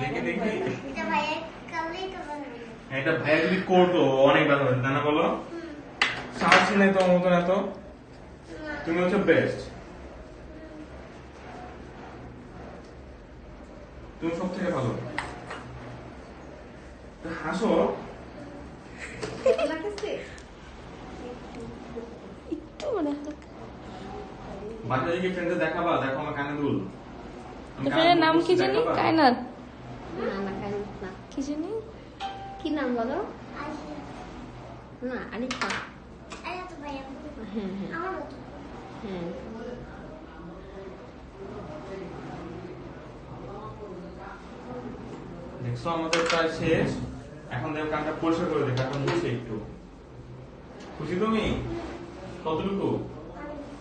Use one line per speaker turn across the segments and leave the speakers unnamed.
দেখি দেখি
এটা ভাইয়া কালেই তো বলবে।
এটা ভাইয়া যদি করতো অনেক ব্যথা হতো তাই না বলো? সাহস নেই তোমার মতন এত, তুমি হচ্ছে বেস্ট, তুমি সব থেকে ভালো। হাসো,
একটু মনে হয়
বাচ্চাদেরকে ফ্রেন্ডে দেখাবা, দেখো আমার কানে দুল।
ফ্রেন্ডের নাম কি জানি? কায়নাত
না না কায়নাত না,
কি জানি?
কি নাম বলো?
আইসা
না আরিফা।
আয়া তো ভাইয়া
হ্যাঁ হ্যাঁ
আমার মতো।
হ্যাঁ।
দেখছো আমাদের প্রায় শেষ, এখন দেখো কানটা পরিষ্কার করে দেখো, এখন মুছে একটু। খুশি তুমি? কতটুকু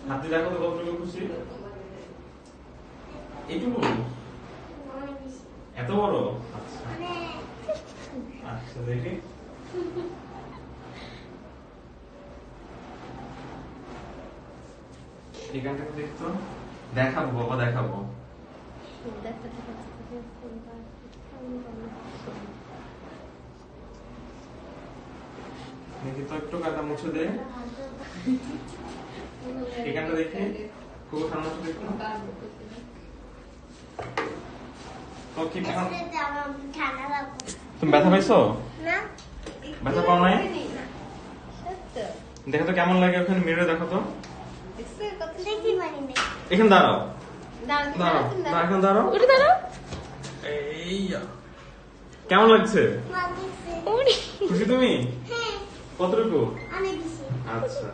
হাতে দেখো তো, কতটুকু খুশি? এইটুকু?
অনেক বেশি।
এত বড়? আচ্ছা
মানে
আচ্ছা দেখি। এই গানটাকে দেখতো, দেখাবো বাবা দেখাবো।
দেখাতে পারছি কোনটা।
দেখি তো একটু কাটা মুছে দে। এই গানটা দেখি, খুব ঠান্ডা মুছে দেখো। তো কি এখন
আসলে আমার ঠান্ডা লাগবে
তুমি ব্যথা পাইছো?
না।
ব্যথা পাও নাই?
সত্য
দেখো তো কেমন লাগে, ওখানে মিররে দেখো তো।
দেখছো কত
দেখি মানে নেই।
এখানে দাঁড়াও,
দাঁড়াও
দাঁড়াও,
দাঁড়াও
এখানে দাঁড়াও।
ওটা দাঁড়াও।
এই কেমন লাগছে?
ভালো লাগছে।
ওরে
খুশি তুমি?
হ্যাঁ
কতটুকু?
অনেক বেশি।
আচ্ছা